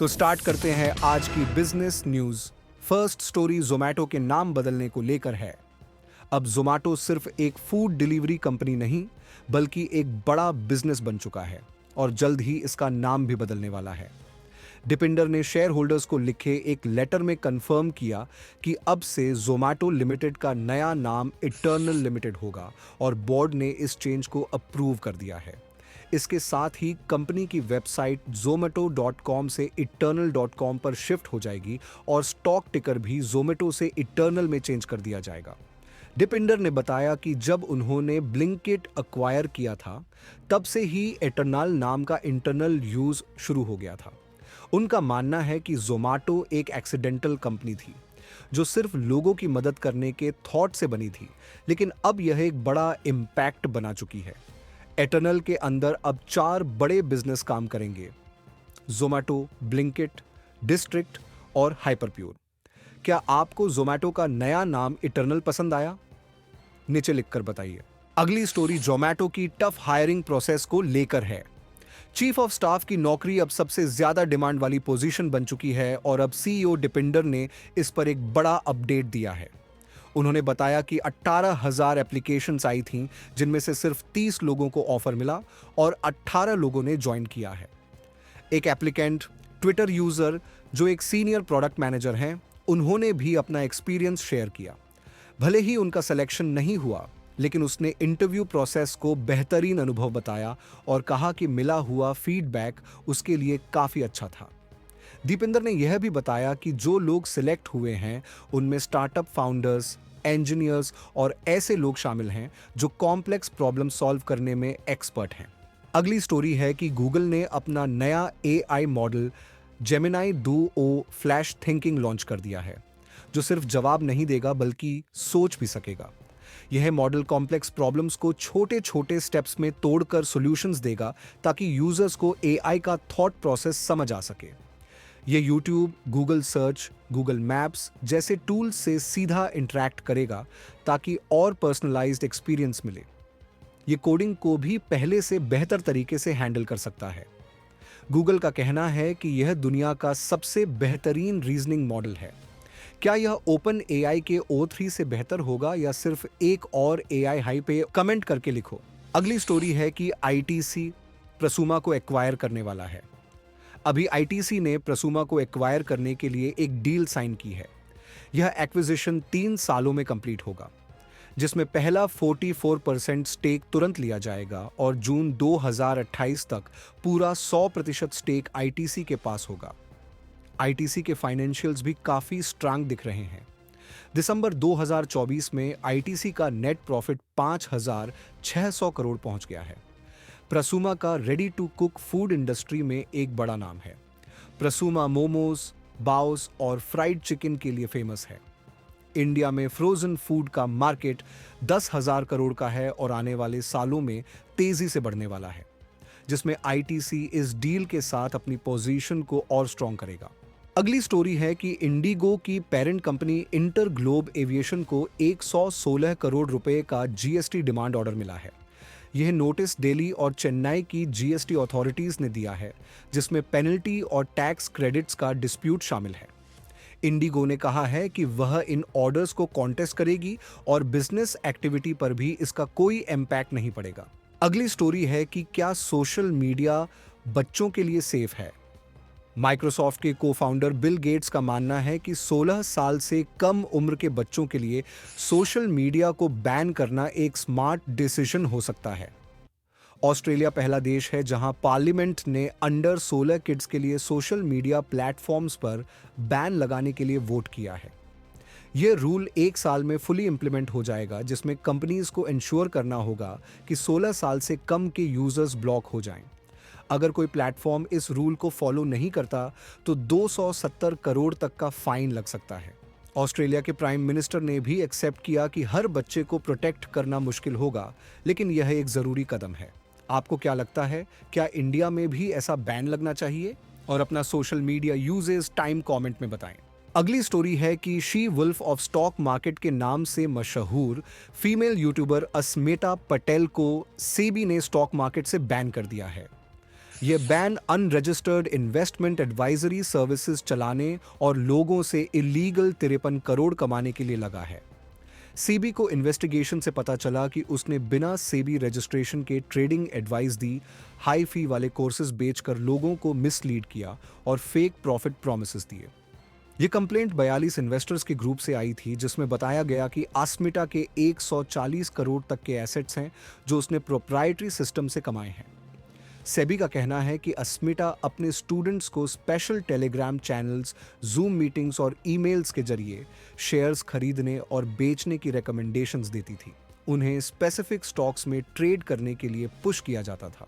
तो स्टार्ट करते हैं आज की business news. First story Zomato के नाम बदलने को लेकर है। अब जोमैटो सिर्फ एक फूड डिलीवरी कंपनी नहीं, बल्कि एक बड़ा बिजनेस बन चुका है और जल्द ही इसका नाम भी बदलने वाला है। डिपिंडर ने शेयर होल्डर्स को लिखे एक लेटर में कंफर्म किया कि अब से जोमैटो लिमिटेड का नया नाम इटर्नल लिमिटेड होगा और बोर्ड ने इस चेंज को अप्रूव कर दिया है। इसके साथ ही कंपनी की वेबसाइट zomato.com से eternal.com पर शिफ्ट हो जाएगी और स्टॉक टिकर भी जोमेटो से इटर्नल में चेंज कर दिया जाएगा। डिपिंडर ने बताया कि जब उन्होंने ब्लिंकिट अक्वायर किया था, तब से ही एटर्नल नाम का इंटरनल यूज शुरू हो गया था। उनका मानना है कि जोमैटो एक एक्सीडेंटल कंपनी थी जो सिर्फ लोगों की मदद करने के थॉट से बनी थी, लेकिन अब यह एक बड़ा इम्पैक्ट बना चुकी है। एटर्नल के अंदर अब 4 बड़े बिजनेस काम करेंगे: जोमैटो, ब्लिंकिट, डिस्ट्रिक्ट और हाइपरप्योर। क्या आपको जोमैटो का नया नाम इटर्नल पसंद आया? नीचे लिखकर बताइए। अगली स्टोरी जोमैटो की टफ हायरिंग प्रोसेस को लेकर है। चीफ ऑफ स्टाफ की नौकरी अब सबसे ज्यादा डिमांड वाली पोजीशन बन चुकी है और अब सीईओ डिपिंडर ने इस पर एक बड़ा अपडेट दिया है। उन्होंने बताया कि 18,000 एप्लीकेशंस आई थीं, जिनमें से सिर्फ 30 लोगों को ऑफर मिला और 18 लोगों ने ज्वाइन किया है। एक एप्लीकेंट, ट्विटर यूजर जो एक सीनियर प्रोडक्ट मैनेजर हैं, उन्होंने भी अपना एक्सपीरियंस शेयर किया। भले ही उनका सिलेक्शन नहीं हुआ, लेकिन उसने इंटरव्यू प्रोसेस को बेहतरीन अनुभव बताया और कहा कि मिला हुआ फीडबैक उसके लिए काफी अच्छा था। दीपिंदर ने यह भी बताया कि जो लोग सिलेक्ट हुए हैं उनमें स्टार्टअप फाउंडर्स, इंजीनियर्स और ऐसे लोग शामिल हैं जो कॉम्प्लेक्स प्रॉब्लम सॉल्व करने में एक्सपर्ट हैं। अगली स्टोरी है कि गूगल ने अपना नया AI model Gemini 2o flash thinking launch कर दिया है, जो सिर्फ जवाब नहीं देगा बल्कि सोच भी सकेगा। यह मॉडल कॉम्प्लेक्स प्रॉब्लम्स को छोटे छोटे स्टेप्स में तोड़कर सॉल्यूशंस देगा ताकि यूजर्स को एआई का थॉट प्रोसेस समझ आ सके। ये YouTube, Google search, Google maps जैसे टूल्स से सीधा इंटरैक्ट करेगा ताकि और पर्सनलाइज्ड एक्सपीरियंस मिले। ये कोडिंग को भी पहले से बेहतर तरीके से हैंडल कर सकता है। गूगल का कहना है कि यह दुनिया का सबसे बेहतरीन रीजनिंग मॉडल है। क्या यह ओपन एआई के O3 से बेहतर होगा या सिर्फ एक और एआई हाई पे? कमेंट करके लिखो। अगली स्टोरी है कि आईटीसी प्रसूमा को एक्वायर करने वाला है। अभी आईटीसी ने प्रसूमा को एक्वायर करने के लिए एक डील साइन की है। यह एक्विजिशन 3 सालों में कंप्लीट होगा, जिसमें पहला 44% स्टेक तुरंत लिया जाएगा और जून 2028 तक पूरा 100% स्टेक आईटीसी के पास होगा। आईटीसी के फाइनेंशियल्स भी काफी स्ट्रांग दिख रहे हैं। दिसंबर 2024 में आईटीसी का नेट प्रॉफिट 5,600 करोड़ पहुंच गया है। प्रसूमा का ready to cook food industry में एक बड़ा नाम है। प्रसूमा मोमोज, बाओस और फ्राइड चिकन के लिए फेमस है। इंडिया में फ्रोजन फूड का मार्केट 10,000 करोड़ का है और आने वाले सालों में तेजी से बढ़ने वाला है, जिसमें आईटीसी इस डील के साथ अपनी पोजीशन को और स्ट्रॉन्ग करेगा। अगली स्टोरी है कि इंडिगो की parent company inter globe aviation को 116 करोड़ रुपए का जीएसटी डिमांड ऑर्डर मिला है। यह नोटिस दिल्ली और चेन्नई की जीएसटी अथॉरिटीज ने दिया है, जिसमें पेनल्टी और टैक्स क्रेडिट्स का डिस्प्यूट शामिल है। इंडिगो ने कहा है कि वह इन ऑर्डर्स को कॉन्टेस्ट करेगी और बिजनेस एक्टिविटी पर भी इसका कोई इम्पैक्ट नहीं पड़ेगा। अगली स्टोरी है कि क्या सोशल मीडिया बच्चों के लिए सेफ है? माइक्रोसॉफ्ट के को-फाउंडर बिल गेट्स का मानना है कि 16 साल से कम उम्र के बच्चों के लिए सोशल मीडिया को बैन करना एक स्मार्ट डिसीजन हो सकता है। ऑस्ट्रेलिया पहला देश है जहां पार्लियामेंट ने अंडर 16 किड्स के लिए सोशल मीडिया प्लेटफॉर्म्स पर बैन लगाने के लिए वोट किया है। यह रूल 1 साल में फुली इंप्लीमेंट हो जाएगा, जिसमें कंपनीज को इंश्योर करना होगा कि 16 साल से कम के यूजर्स ब्लॉक हो जाएं। अगर कोई प्लेटफॉर्म इस रूल को फॉलो नहीं करता तो 270 करोड़ तक का फाइन लग सकता है। ऑस्ट्रेलिया के प्राइम मिनिस्टर ने भी एक्सेप्ट किया कि हर बच्चे को प्रोटेक्ट करना मुश्किल होगा, लेकिन यह एक जरूरी कदम है। आपको क्या लगता है, क्या इंडिया में भी ऐसा बैन लगना चाहिए? और अपना social media usage time comment में बताएं। अगली स्टोरी है कि she wolf of stock market के नाम से मशहूर फीमेल यूट्यूबर अस्मिता पटेल को सेबी ने स्टॉक मार्केट से बैन कर दिया है। ये ban unregistered investment advisory services चलाने और लोगों से इलीगल 53 करोड़ कमाने के लिए लगा है। सेबी को इन्वेस्टिगेशन से पता चला कि उसने बिना सेबी रजिस्ट्रेशन के ट्रेडिंग एडवाइस दी, हाई फी वाले कोर्सेज बेचकर लोगों को मिसलीड किया और फेक प्रॉफिट प्रॉमिसेस दिए। ये कंप्लेंट 42 इन्वेस्टर्स के ग्रुप से आई थी, जिसमें बताया गया कि आस्मिटा के 140 करोड़ तक के एसेट्स हैं जो उसने प्रोप्राइटरी सिस्टम से कमाए हैं। सेबी का कहना है कि अस्मिटा अपने स्टूडेंट्स को special Telegram channels, zoom meetings और ईमेल्स के जरिए शेयर्स खरीदने और बेचने की रिकमेंडेशंस देती थी। उन्हें स्पेसिफिक स्टॉक्स में ट्रेड करने के लिए पुश किया जाता था।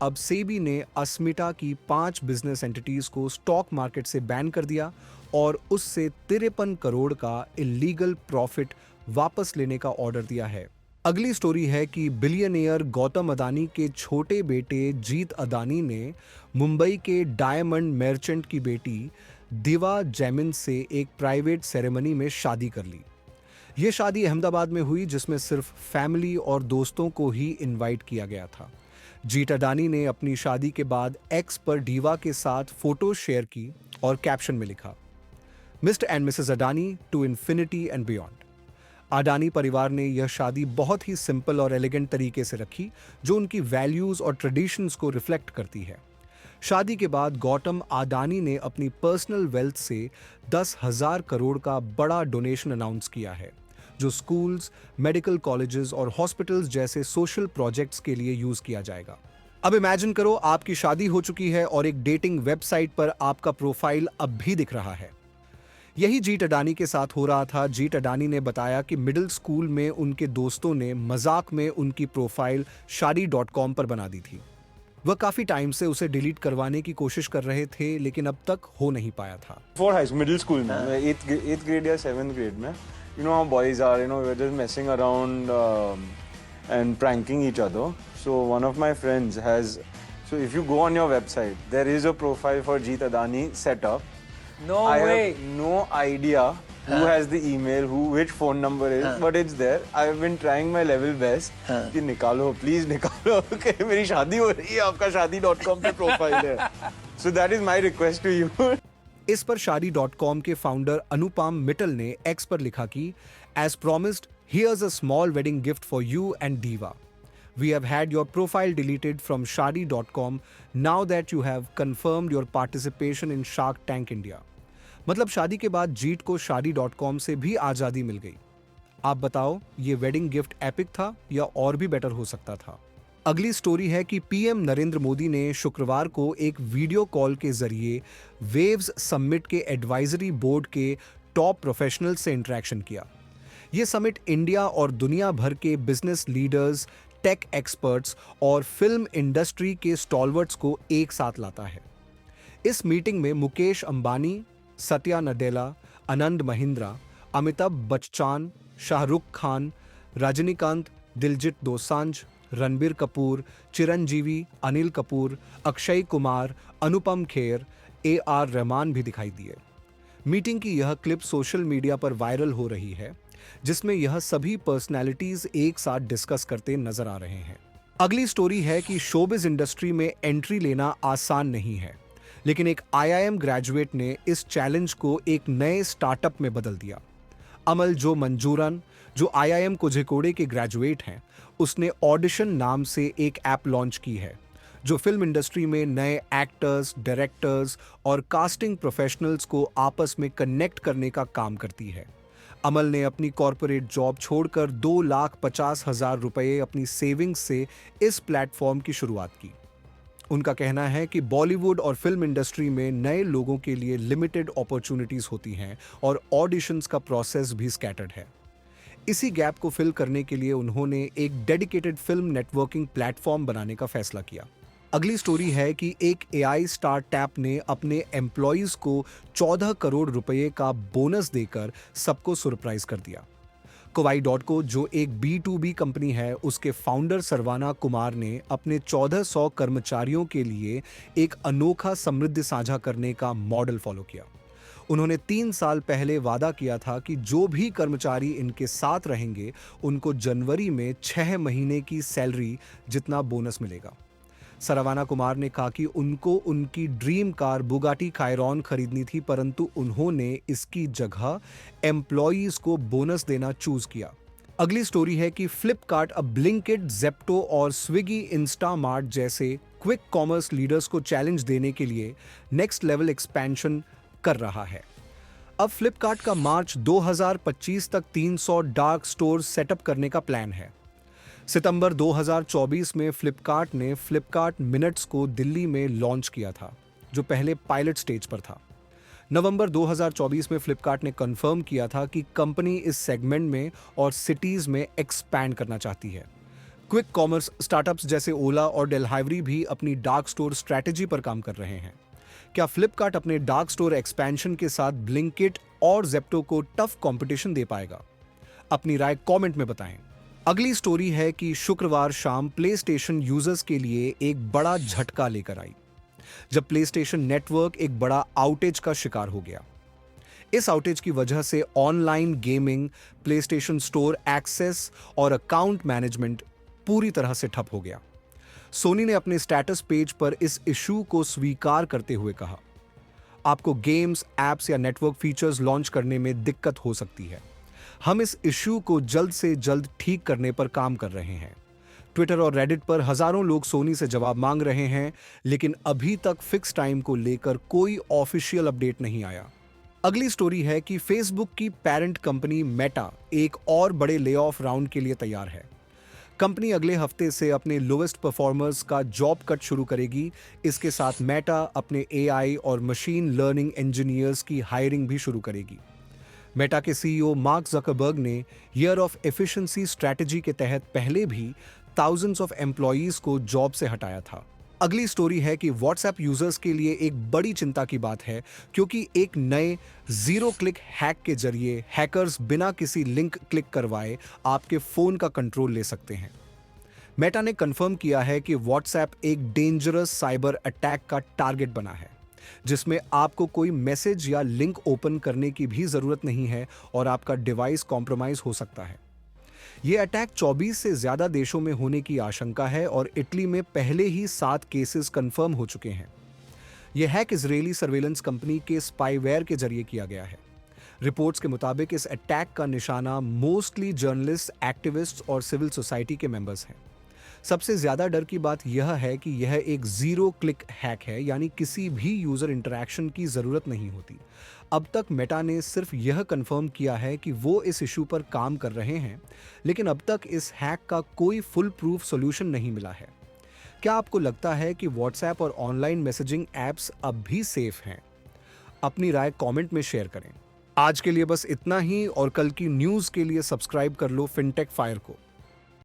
अब सेबी ने अस्मिटा की 5 बिजनेस एंटिटीज को स्टॉक मार्केट से बैन कर दिया और उससे 53 करोड़ का इलीगल प्रॉफिट वापस लेने का ऑर्डर दिया है। अगली स्टोरी है कि बिलियनियर गौतम अदानी के छोटे बेटे जीत अदानी ने मुंबई के डायमंड मर्चेंट की बेटी दिवा जैमिन से एक प्राइवेट सेरेमनी में शादी कर ली। ये शादी अहमदाबाद में हुई, जिसमें सिर्फ फैमिली और दोस्तों को ही इनवाइट किया गया था। जीत अदानी ने अपनी शादी के बाद एक्स पर डीवा के साथ फोटो शेयर की और कैप्शन में लिखा, Mr and Mrs Adani to infinity and beyond. Adani परिवार ने यह शादी बहुत ही सिंपल और एलिगेंट तरीके से रखी, जो उनकी वैल्यूज और ट्रेडिशंस को रिफ्लेक्ट करती है। शादी के बाद गौतम अडानी ने अपनी पर्सनल वेल्थ से 10,000 करोड़ का बड़ा डोनेशन अनाउंस किया है, जो स्कूल्स, मेडिकल कॉलेजेस और हॉस्पिटल्स जैसे सोशल प्रोजेक्ट्स के लिए यूज किया जाएगा। अब इमेजिन करो, आपकी शादी हो चुकी है और एक डेटिंग वेबसाइट पर आपका प्रोफाइल अब भी दिख रहा है। यही जीत अडानी के साथ हो रहा था। जीत अडानी ने बताया कि मिडिल स्कूल में उनके दोस्तों ने मजाक में उनकी प्रोफाइल shaadi.com पर बना दी थी। वह काफी टाइम से उसे डिलीट करवाने की कोशिश कर रहे थे, लेकिन अब तक हो नहीं पाया था। For high school, middle school में, 8th grade या 7th grade में, you know how boys are, you know, we're just messing around and pranking each other. So one of my friends has, so if you go on your website, there is a profile for Jeet Adani set up. No I way. have no idea who has the email, which phone number is, but it's there. I've been trying my level best कि निकालो, please निकालो कि मेरी शादी हो रही है, आपका shaadi.com पे प्रोफाइल है। So that is my request to you. इस पर shaadi.com के फाउंडर अनुपम मिटल ने एक्स पर लिखा कि as promised, here's a small wedding gift for you and Diva. We have had your profile deleted from shaadi.com now that you have confirmed your participation in Shark Tank India. मतलब शादी के बाद जीत को shaadi.com से भी आजादी मिल गई। आप बताओ, ये वेडिंग गिफ्ट एपिक था या और भी बेटर हो सकता था? अगली स्टोरी है कि पीएम नरेंद्र मोदी ने शुक्रवार को एक वीडियो कॉल के जरिए वेव्स समिट के एडवाइजरी बोर्ड के टॉप प्रोफेशनल से इंटरेक्शन किया। यह समिट इंडिया और दुनिया भर के बिजनेस लीडर्स, टेक एक्सपर्ट्स और फिल्म इंडस्ट्री के स्टॉलवर्ट्स को एक साथ लाता है। इस मीटिंग में मुकेश अंबानी, सत्या नडेला, आनंद महिंद्रा, अमिताभ बच्चन, शाहरुख खान, रजनीकांत, दिलजीत दोसांझ, रणबीर कपूर, चिरंजीवी, अनिल कपूर, अक्षय कुमार, अनुपम खेर, AR रहमान भी दिखाई दिए। मीटिंग की यह क्लिप सोशल मीडिया पर वायरल हो रही है, जिसमें यह सभी पर्सनैलिटीज एक साथ डिस्कस करते नजर आ रहे हैं। अगली स्टोरी है कि शोबिज इंडस्ट्री में एंट्री लेना आसान नहीं है, लेकिन एक IIM ग्रेजुएट ने इस चैलेंज को एक नए स्टार्टअप में बदल दिया। अमल जो मंजूरन, जो IIM कोझिकोडे के ग्रेजुएट हैं, उसने ऑडिशन नाम से एक ऐप लॉन्च की है, जो फिल्म इंडस्ट्री में नए एक्टर्स, डायरेक्टर्स और कास्टिंग प्रोफेशनल्स को आपस में कनेक्ट करने का काम करती है। अमल ने अपनी कॉर्पोरेट जॉब छोड़कर 2,50,000 रुपए अपनी सेविंग्स से इस प्लेटफॉर्म की शुरुआत की। उनका कहना है कि बॉलीवुड और फिल्म इंडस्ट्री में नए लोगों के लिए लिमिटेड अपॉर्चुनिटीज होती हैं और ऑडिशंस का प्रोसेस भी स्कैटर्ड है। इसी गैप को फिल करने के लिए उन्होंने एक डेडिकेटेड फिल्म नेटवर्किंग प्लेटफॉर्म बनाने का फैसला किया। अगली स्टोरी है कि एक AI स्टार्टअप ने अपने एम्प्लॉइज को 14 करोड़ रुपए का बोनस देकर सबको सरप्राइज कर दिया। Kowai.co, जो एक B2B कंपनी है, उसके फाउंडर सरवाना कुमार ने अपने 1400 कर्मचारियों के लिए एक अनोखा समृद्धि साझा करने का मॉडल फॉलो किया। उन्होंने 3 साल पहले वादा किया था कि जो भी कर्मचारी इनके साथ रहेंगे, उनको जनवरी में 6 महीने की सैलरी जितना बोनस मिलेगा। सरवाना कुमार ने कहा कि उनको उनकी ड्रीम कार बुगाटी कायरॉन खरीदनी थी, परंतु उन्होंने इसकी जगह एम्प्लॉयज को बोनस देना चूज किया। अगली स्टोरी है कि फ्लिपकार्ट अब ब्लिंकिट, जेप्टो और स्विगी, इंस्टामार्ट जैसे क्विक कॉमर्स लीडर्स को चैलेंज देने के लिए नेक्स्ट लेवल एक्सपेंशन कर रहा है। अब फ्लिपकार्ट का मार्च 2025 तक 300 डार्क स्टोर सेटअप करने का प्लान है। सितंबर 2024 में फ्लिपकार्ट ने फ्लिपकार्ट मिनट्स को दिल्ली में लॉन्च किया था, जो पहले पायलट स्टेज पर था। नवंबर 2024 में फ्लिपकार्ट ने कंफर्म किया था कि कंपनी इस सेगमेंट में और सिटीज में एक्सपैंड करना चाहती है। क्विक कॉमर्स स्टार्टअप्स जैसे ओला और डेलहाइवरी भी अपनी डार्क स्टोर स्ट्रैटेजी पर काम कर रहे हैं। क्या फ्लिपकार्ट अपने डार्क स्टोर एक्सपेंशन के साथ ब्लिंकिट और जेप्टो को टफ कंपटीशन दे पाएगा? अपनी राय कमेंट में बताएं। अगली स्टोरी है कि शुक्रवार शाम प्लेस्टेशन यूजर्स के लिए एक बड़ा झटका लेकर आई, जब प्लेस्टेशन नेटवर्क एक बड़ा आउटेज का शिकार हो गया। इस आउटेज की वजह से online gaming, PlayStation store access और अकाउंट मैनेजमेंट पूरी तरह से ठप हो गया। सोनी ने अपने स्टेटस पेज पर इस इशू को स्वीकार करते हुए कहा, आपको गेम्स, एप्स या नेटवर्क फीचर्स लॉन्च करने में दिक्कत हो सकती है। हम इस इशू को जल्द से जल्द ठीक करने पर काम कर रहे हैं। ट्विटर और रेडिट पर हजारों लोग सोनी से जवाब मांग रहे हैं, लेकिन अभी तक फिक्स टाइम को लेकर कोई ऑफिशियल अपडेट नहीं आया। अगली स्टोरी है कि फेसबुक की पेरेंट कंपनी मेटा एक और बड़े ले ऑफ राउंड के लिए तैयार है। कंपनी अगले हफ्ते से अपने लोएस्ट परफॉर्मर्स का जॉब कट शुरू करेगी। इसके साथ मेटा अपने एआई और मशीन लर्निंग इंजीनियर्स की हायरिंग भी शुरू करेगी। मेटा के सीईओ मार्क जकरबर्ग ने ईयर ऑफ एफिशिएंसी स्ट्रैटेजी के तहत पहले भी थाउजेंड्स ऑफ एम्प्लॉयज को जॉब से हटाया था। अगली स्टोरी है कि व्हाट्सएप यूजर्स के लिए एक बड़ी चिंता की बात है, क्योंकि एक नए जीरो क्लिक हैक के जरिए हैकर्स बिना किसी लिंक क्लिक करवाए आपके फोन का कंट्रोल ले सकते हैं। मेटा ने कंफर्म किया है कि व्हाट्सएप एक डेंजरस साइबर अटैक का टारगेट बना है, जिसमें आपको कोई मैसेज या लिंक ओपन करने की भी जरूरत नहीं है और आपका डिवाइस कॉम्प्रोमाइज हो सकता है। यह अटैक 24 से ज्यादा देशों में होने की आशंका है और इटली में पहले ही 7 केसेस कंफर्म हो चुके हैं। यह हैक इजरायली सर्वेलेंस कंपनी के स्पाईवेयर के जरिए किया गया है। रिपोर्ट्स के मुताबिक इस अटैक का निशाना मोस्टली जर्नलिस्ट, एक्टिविस्ट और सिविल सोसाइटी के मेंबर्स हैं। सबसे ज्यादा डर की बात यह है कि यह एक जीरो क्लिक हैक है, यानी किसी भी यूजर इंटरैक्शन की जरूरत नहीं होती। अब तक मेटा ने सिर्फ यह कंफर्म किया है कि वो इस इशू पर काम कर रहे हैं, लेकिन अब तक इस हैक का कोई फुल प्रूफ सॉल्यूशन नहीं मिला है। क्या आपको लगता है कि व्हाट्सएप और ऑनलाइन मैसेजिंग ऐप्स अब भी सेफ हैं? अपनी राय कमेंट में शेयर करें। आज के लिए बस इतना ही, और कल की न्यूज़ के लिए सब्सक्राइब कर लो फिनटेक फायर को।